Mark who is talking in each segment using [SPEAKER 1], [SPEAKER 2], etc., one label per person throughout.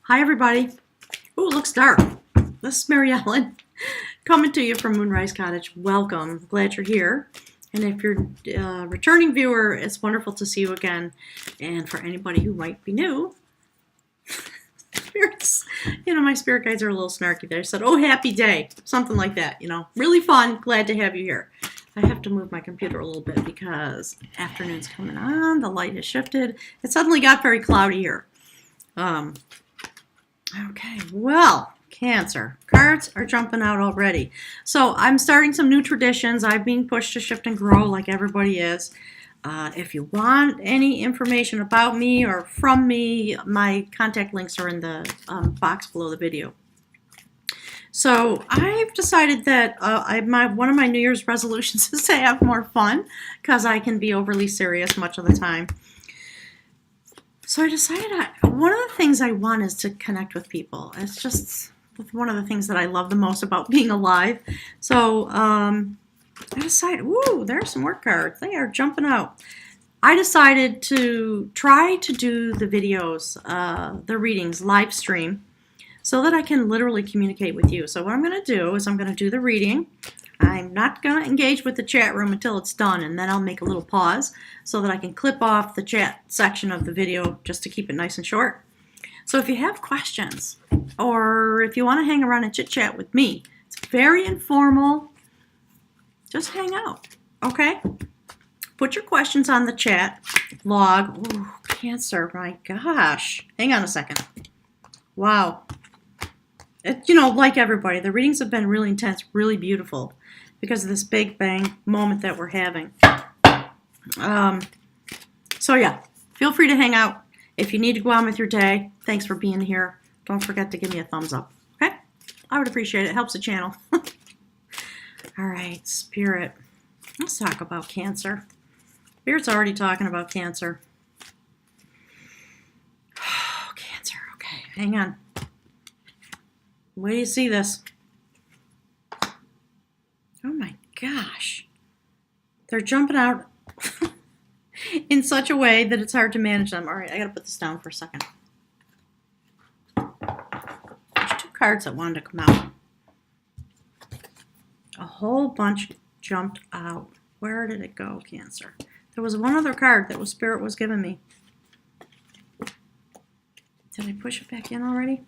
[SPEAKER 1] Hi, everybody. Ooh, it looks dark. This is Mary Ellen coming to you from Moonrise Cottage. Welcome. Glad you're here. And if you're a returning viewer, it's wonderful to see you again. And for anybody who might be new, spirits, my spirit guides are a little snarky there. I said, oh, happy day. Something like that, Really fun. Glad to have you here. I have to move my computer a little bit because afternoon's coming on. The light has shifted. It suddenly got very cloudy here. Okay, well, Cancer. Cards are jumping out already. So I'm starting some new traditions. I'm being pushed to shift and grow like everybody is. If you want any information about me or from me, my contact links are in the box below the video. So I've decided that one of my New Year's resolutions is to have more fun because I can be overly serious much of the time. So I decided one of the things I want is to connect with people. It's just one of the things that I love the most about being alive. So I decided, ooh, there's some work cards. They are jumping out. I decided to try to do the videos, the readings, live stream, so that I can literally communicate with you. So what I'm going to do is I'm going to do the reading. I'm not going to engage with the chat room until it's done, and then I'll make a little pause so that I can clip off the chat section of the video just to keep it nice and short. So if you have questions or if you want to hang around and chit-chat with me, it's very informal. Just hang out, okay? Put your questions on the chat log. Ooh, Cancer, my gosh. Hang on a second. Wow. Like everybody, the readings have been really intense, really beautiful because of this big bang moment that we're having. So yeah, feel free to hang out. If you need to go on with your day, thanks for being here. Don't forget to give me a thumbs up, okay? I would appreciate it. It helps the channel. All right, Spirit. Let's talk about Cancer. Spirit's already talking about Cancer. Oh, Cancer, okay, hang on. Wait till you see this. Oh my gosh. They're jumping out in such a way that it's hard to manage them. All right, I got to put this down for a second. There's two cards that wanted to come out. A whole bunch jumped out. Where did it go, Cancer? There was one other card that Spirit was giving me. Did I push it back in already?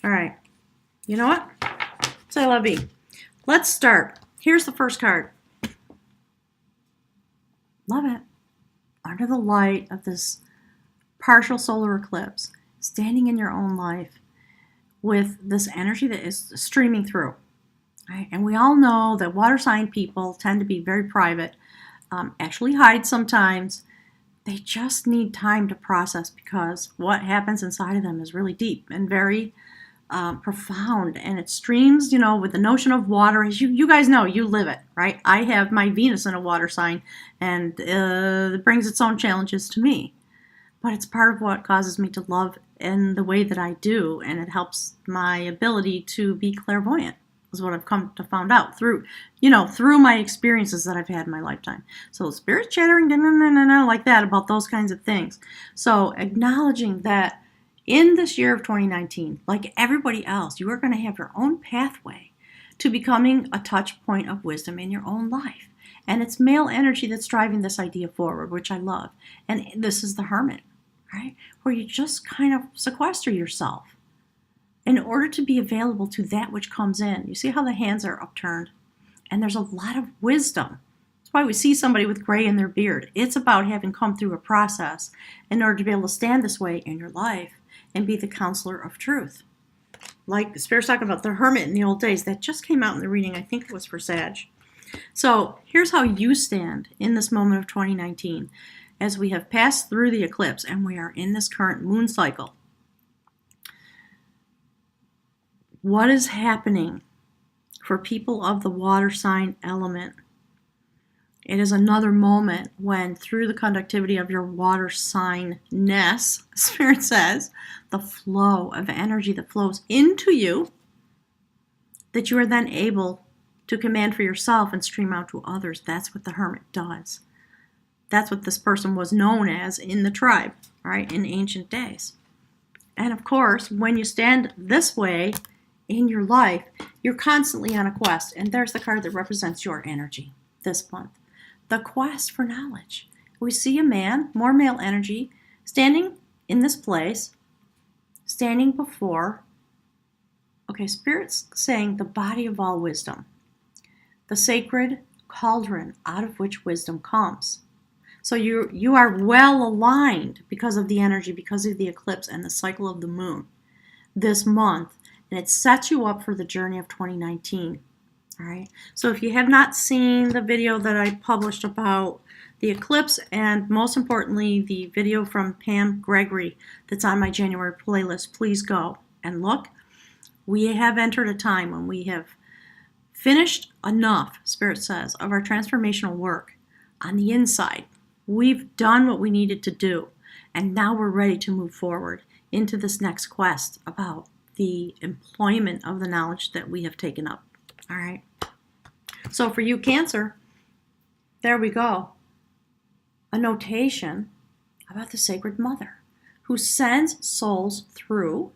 [SPEAKER 1] All right. You know what? Say la vie. Let's start. Here's the first card. Love it. Under the light of this partial solar eclipse, standing in your own life with this energy that is streaming through. Right? And we all know that water sign people tend to be very private, actually hide sometimes. They just need time to process because what happens inside of them is really deep and very profound, and it streams, with the notion of water. As you guys know, you live it, right? I have my Venus in a water sign, and it brings its own challenges to me. But it's part of what causes me to love in the way that I do, and it helps my ability to be clairvoyant, is what I've come to find out through my experiences that I've had in my lifetime. So spirit chattering, like that about those kinds of things. So acknowledging that in this year of 2019, like everybody else, you are going to have your own pathway to becoming a touch point of wisdom in your own life. And it's male energy that's driving this idea forward, which I love. And this is the Hermit, right? Where you just kind of sequester yourself in order to be available to that which comes in. You see how the hands are upturned? And there's a lot of wisdom. That's why we see somebody with gray in their beard. It's about having come through a process in order to be able to stand this way in your life and be the counselor of truth. Like Spirit's talking about the Hermit in the old days. That just came out in the reading. I think it was for Sag. So here's how you stand in this moment of 2019 as we have passed through the eclipse and we are in this current moon cycle. What is happening for people of the water sign element? It is another moment when, through the conductivity of your water sign-ness, Spirit says, the flow of energy that flows into you, that you are then able to command for yourself and stream out to others. That's what the Hermit does. That's what this person was known as in the tribe, right, in ancient days. And of course, when you stand this way in your life, you're constantly on a quest. And there's the card that represents your energy this month. The quest for knowledge. We see a man, more male energy, standing in this place, standing before, okay, Spirit's saying the body of all wisdom, the sacred cauldron out of which wisdom comes. So you are well aligned because of the energy, because of the eclipse and the cycle of the moon this month, and it sets you up for the journey of 2019. All right. So if you have not seen the video that I published about the eclipse, and most importantly, the video from Pam Gregory that's on my January playlist, please go and look. We have entered a time when we have finished enough, Spirit says, of our transformational work on the inside. We've done what we needed to do, and now we're ready to move forward into this next quest about the employment of the knowledge that we have taken up. All right. So for you, Cancer, there we go. A notation about the Sacred Mother who sends souls through.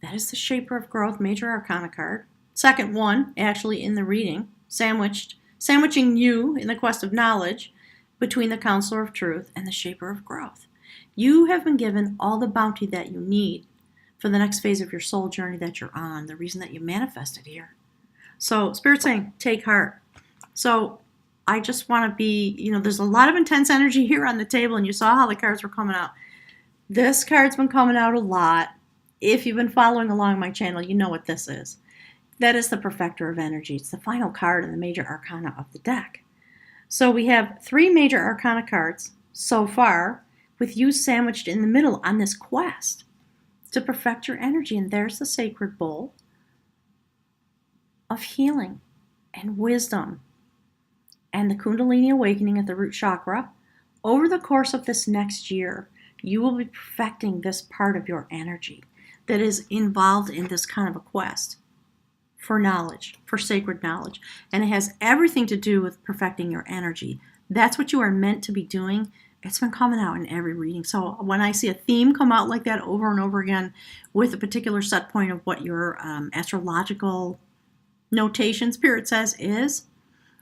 [SPEAKER 1] That is the Shaper of Growth, Major Arcana card. Second one, actually, in the reading, sandwiching you in the quest of knowledge between the Counselor of Truth and the Shaper of Growth. You have been given all the bounty that you need for the next phase of your soul journey that you're on, the reason that you manifested here. So Spirit's saying, take heart. So I just want to be, there's a lot of intense energy here on the table, and you saw how the cards were coming out. This card's been coming out a lot. If you've been following along my channel, you know what this is. That is the Perfecter of Energy. It's the final card in the Major Arcana of the deck. So we have 3 Major Arcana cards so far, with you sandwiched in the middle on this quest to perfect your energy. And there's the Sacred Bowl of healing and wisdom and the Kundalini awakening at the root chakra. Over the course of this next year, you will be perfecting this part of your energy that is involved in this kind of a quest for knowledge, for sacred knowledge. And it has everything to do with perfecting your energy. That's what you are meant to be doing. It's been coming out in every reading. So when I see a theme come out like that over and over again with a particular set point of what your astrological notation, Spirit says, is.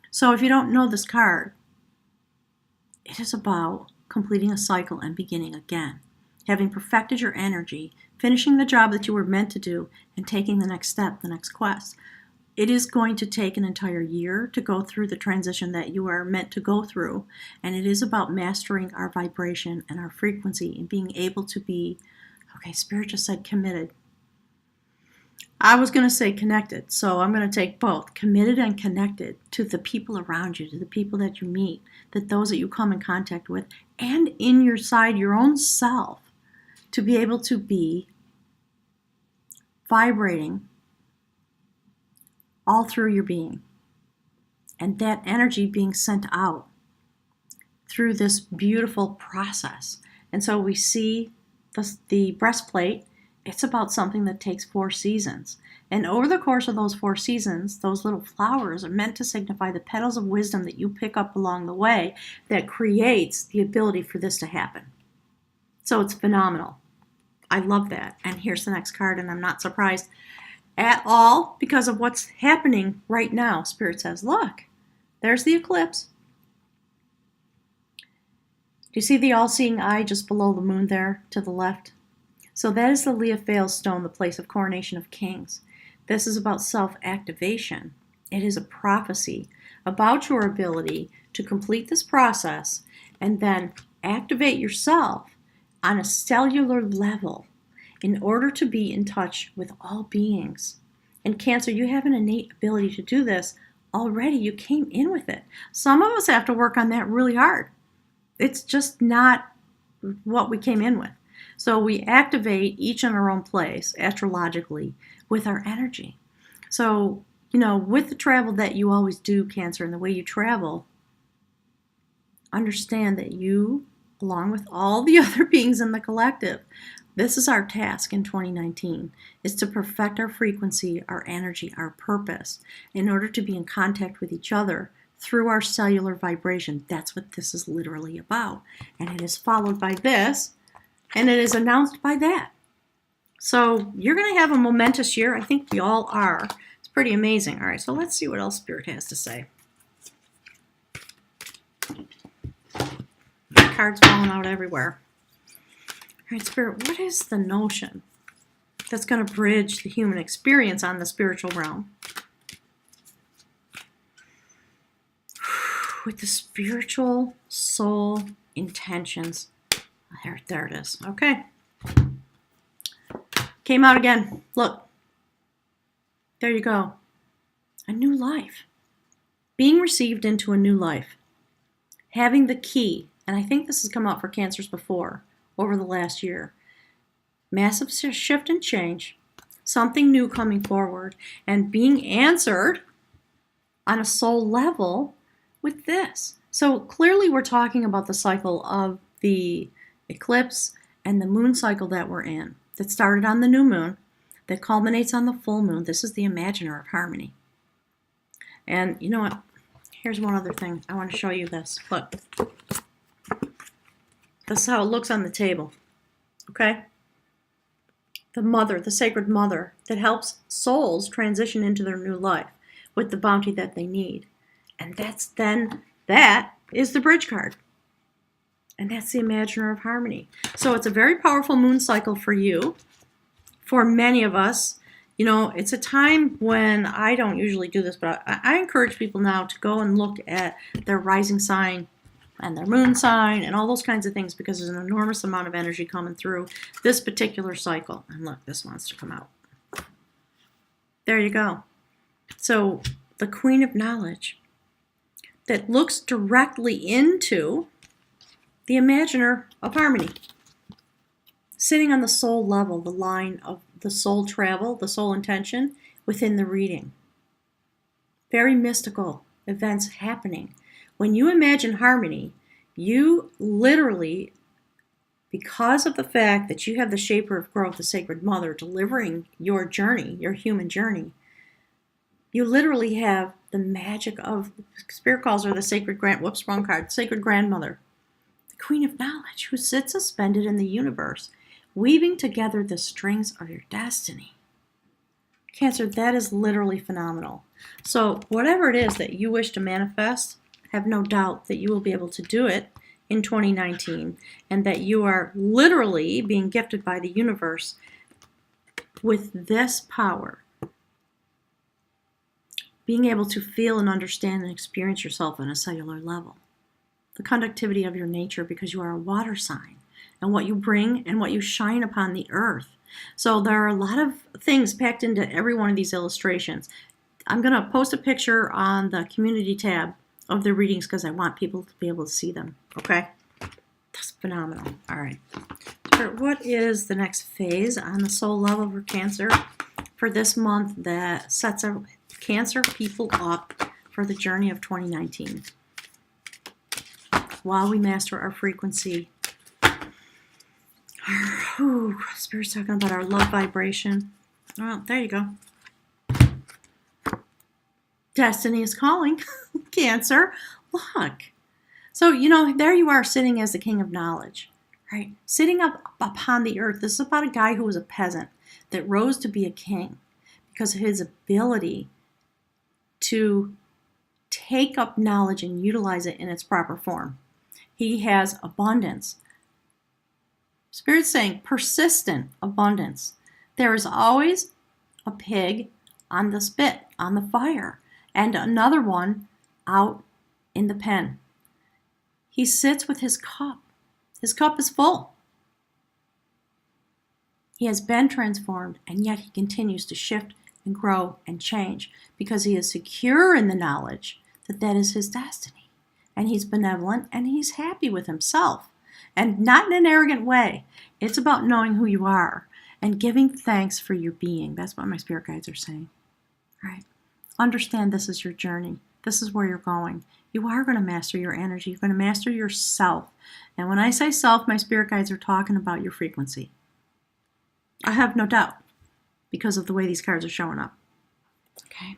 [SPEAKER 1] So if you don't know this card, it is about completing a cycle and beginning again. Having perfected your energy, finishing the job that you were meant to do, and taking the next step, the next quest. It is going to take an entire year to go through the transition that you are meant to go through, and it is about mastering our vibration and our frequency and being able to be, okay, Spirit just said committed. I was going to say connected, so I'm going to take both, committed and connected to the people around you, to the people that you meet, that those that you come in contact with, and in your side, your own self, to be able to be vibrating all through your being. And that energy being sent out through this beautiful process. And so we see the breastplate. It's about something that takes 4 seasons. And over the course of those 4 seasons, those little flowers are meant to signify the petals of wisdom that you pick up along the way that creates the ability for this to happen. So it's phenomenal. I love that. And here's the next card, and I'm not surprised at all because of what's happening right now. Spirit says, look, there's the eclipse. Do you see the all-seeing eye just below the moon there to the left? So that is the Leophale stone, the place of coronation of kings. This is about self-activation. It is a prophecy about your ability to complete this process and then activate yourself on a cellular level in order to be in touch with all beings. And Cancer, you have an innate ability to do this already. You came in with it. Some of us have to work on that really hard. It's just not what we came in with. So we activate each in our own place astrologically with our energy. So, with the travel that you always do, Cancer, and the way you travel, understand that you, along with all the other beings in the collective, this is our task in 2019, is to perfect our frequency, our energy, our purpose, in order to be in contact with each other through our cellular vibration. That's what this is literally about. And it is followed by this, and it is announced by that. So you're going to have a momentous year. I think we all are. It's pretty amazing. All right, so let's see what else Spirit has to say. Cards falling out everywhere. All right, Spirit, what is the notion that's going to bridge the human experience on the spiritual realm with the spiritual soul intentions? There it is. Okay. Came out again. Look. There you go. A new life. Being received into a new life. Having the key, and I think this has come out for Cancers before, over the last year. Massive shift and change. Something new coming forward. And being answered on a soul level with this. So clearly we're talking about the cycle of the eclipse and the moon cycle that we're in. That started on the new moon. That culminates on the full moon. This is the imaginer of harmony. And you know what? Here's one other thing. I want to show you this. Look. This is how it looks on the table. Okay? The mother, the sacred mother, that helps souls transition into their new life with the bounty that they need. And that is the bridge card. And that's the imaginer of harmony. So it's a very powerful moon cycle for you. For many of us, you know, it's a time when I don't usually do this, but I encourage people now to go and look at their rising sign and their moon sign and all those kinds of things, because there's an enormous amount of energy coming through this particular cycle. And look, this wants to come out. There you go. So the Queen of Knowledge that looks directly into the imaginer of harmony. Sitting on the soul level, the line of the soul travel, the soul intention within the reading. Very mystical events happening. When you imagine harmony, you literally, because of the fact that you have the shaper of growth, the sacred mother, delivering your journey, your human journey, you literally have the magic of, Spirit calls her the sacred wrong card, sacred grandmother, the Queen of Knowledge, who sits suspended in the universe, weaving together the strings of your destiny. Cancer, that is literally phenomenal. So whatever it is that you wish to manifest, have no doubt that you will be able to do it in 2019, and that you are literally being gifted by the universe with this power. Being able to feel and understand and experience yourself on a cellular level. The conductivity of your nature, because you are a water sign, and what you bring and what you shine upon the earth. So there are a lot of things packed into every one of these illustrations. I'm going to post a picture on the community tab of the readings because I want people to be able to see them. Okay? That's phenomenal. All right. So what is the next phase on the soul level for Cancer for this month that sets our Cancer people up for the journey of 2019? While we master our frequency. Spirit's talking about our love vibration. Well, there you go. Destiny is calling. Cancer. Look. So, you know, there you are sitting as the King of Knowledge, right? Sitting up upon the earth. This is about a guy who was a peasant that rose to be a king because of his ability to take up knowledge and utilize it in its proper form. He has abundance. Spirit's saying persistent abundance. There is always a pig on the spit, on the fire, and another one out in the pen. He sits with his cup. His cup is full. He has been transformed, and yet he continues to shift and grow and change because he is secure in the knowledge that that is his destiny. And he's benevolent, and he's happy with himself. And not in an arrogant way. It's about knowing who you are and giving thanks for your being. That's what my spirit guides are saying. All right. Understand this is your journey. This is where you're going. You are going to master your energy. You're going to master yourself. And when I say self, my spirit guides are talking about your frequency. I have no doubt because of the way these cards are showing up. Okay.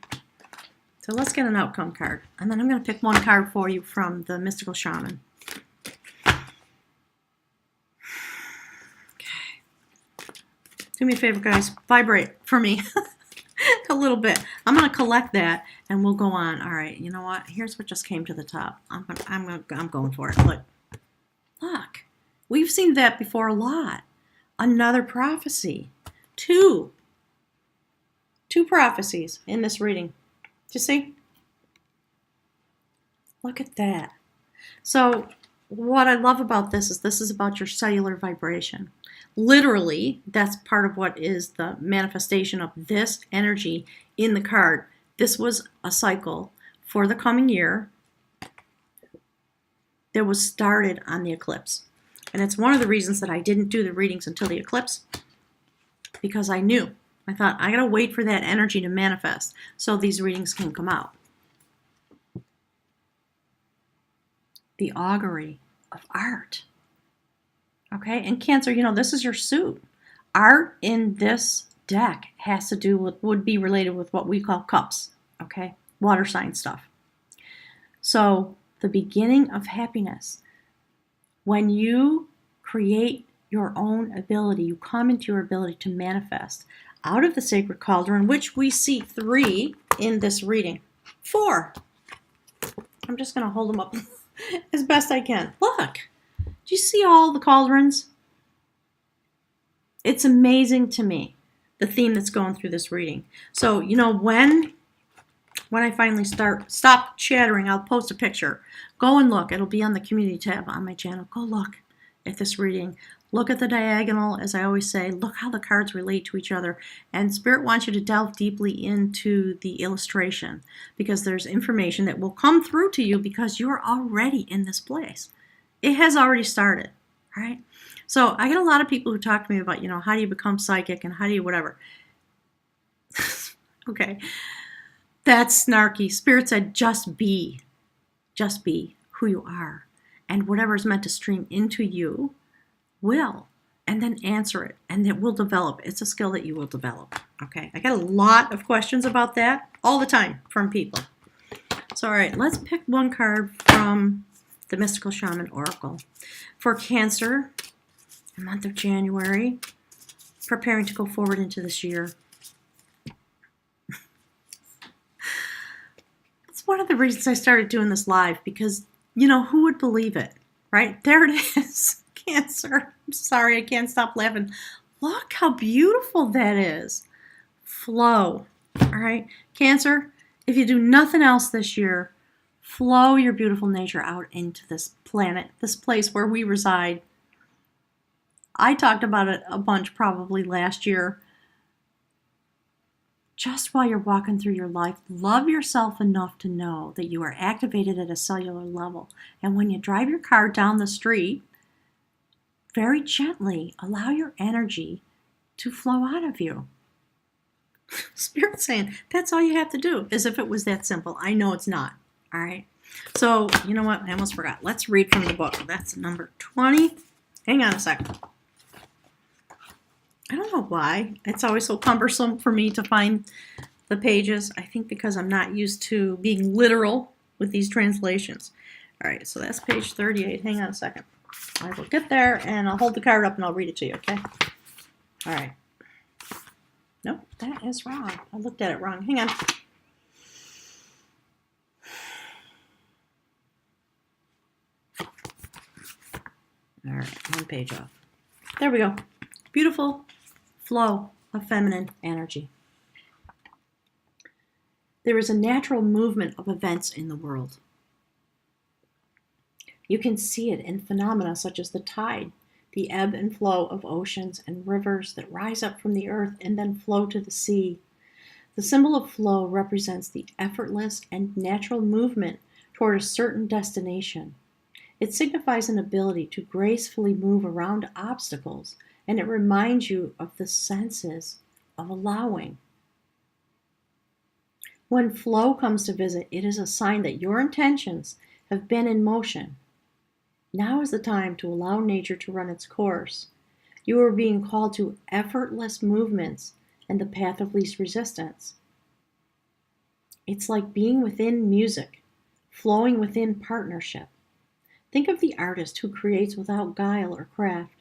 [SPEAKER 1] So let's get an outcome card. And then I'm going to pick one card for you from the Mystical Shaman. Do me a favor, guys. Vibrate for me a little bit. I'm going to collect that, and we'll go on. All right, you know what? Here's what just came to the top. I'm going for it. Look. We've seen that before a lot. Another prophecy. Two prophecies in this reading. Do you see? Look at that. So what I love about this is about your cellular vibration. Literally, that's part of what is the manifestation of this energy in the card. This was a cycle for the coming year that was started on the eclipse. And it's one of the reasons that I didn't do the readings until the eclipse, because I knew. I thought, I gotta wait for that energy to manifest so these readings can come out. The augury of art. Okay, and Cancer, this is your suit. Art in this deck has to do with, would be related with what we call cups, okay? Water sign stuff. So, the beginning of happiness. When you create your own ability, you come into your ability to manifest out of the sacred cauldron, which we see 3 in this reading. 4. I'm just going to hold them up as best I can. Look, do you see all the cauldrons? It's amazing to me, the theme that's going through this reading. So, when I finally stop chattering, I'll post a picture. Go and look. It'll be on the community tab on my channel. Go look at this reading. Look at the diagonal, as I always say. Look how the cards relate to each other. And Spirit wants you to delve deeply into the illustration, because there's information that will come through to you because you're already in this place. It has already started, right? So I get a lot of people who talk to me about, how do you become psychic and how do you whatever. Okay. That's snarky. Spirit said, just be who you are. And whatever is meant to stream into you will. And then answer it. And it will develop. It's a skill that you will develop. Okay. I get a lot of questions about that all the time from people. So, all right. Let's pick one card from the Mystical Shaman Oracle. For Cancer, the month of January, preparing to go forward into this year. One of the reasons I started doing this live, because, who would believe it, right? There it is, Cancer. I'm sorry, I can't stop laughing. Look how beautiful that is. Flow, all right? Cancer, if you do nothing else this year, flow your beautiful nature out into this planet, this place where we reside. I talked about it a bunch probably last year. Just while you're walking through your life, love yourself enough to know that you are activated at a cellular level. And when you drive your car down the street, very gently allow your energy to flow out of you. Spirit's saying that's all you have to do, as if it was that simple. I know it's not. All right. So, you know what? I almost forgot. Let's read from the book. That's number 20. Hang on a second. I don't know why. It's always so cumbersome for me to find the pages. I think because I'm not used to being literal with these translations. All right, so that's page 38. Hang on a second. I will get there, and I'll hold the card up, and I'll read it to you, okay? All right. Nope, that is wrong. I looked at it wrong. Hang on. All right, one page off. There we go. Beautiful flow of feminine energy. There is a natural movement of events in the world. You can see it in phenomena such as the tide, the ebb and flow of oceans and rivers that rise up from the earth and then flow to the sea. The symbol of flow represents the effortless and natural movement toward a certain destination. It signifies an ability to gracefully move around obstacles, and it reminds you of the senses of allowing. When flow comes to visit, it is a sign that your intentions have been in motion. Now is the time to allow nature to run its course. You are being called to effortless movements and the path of least resistance. It's like being within music, flowing within partnership. Think of the artist who creates without guile or craft,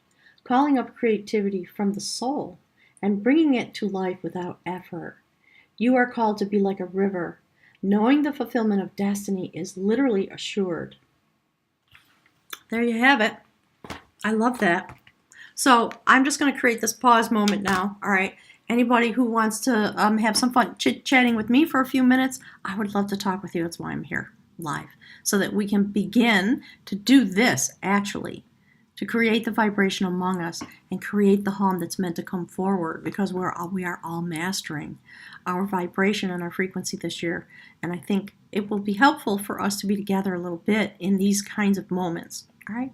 [SPEAKER 1] calling up creativity from the soul and bringing it to life without effort. You are called to be like a river. Knowing the fulfillment of destiny is literally assured. There you have it. I love that. So I'm just going to create this pause moment now. All right. Anybody who wants to have some fun chit-chatting with me for a few minutes, I would love to talk with you. That's why I'm here live, so that we can begin to do this actually, to create the vibration among us and create the hum that's meant to come forward, because we are all mastering our vibration and our frequency this year. And I think it will be helpful for us to be together a little bit in these kinds of moments. All right.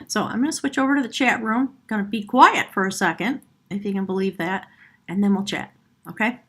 [SPEAKER 1] So I'm going to switch over to the chat room. Going to be quiet for a second, if you can believe that, and then we'll chat. Okay?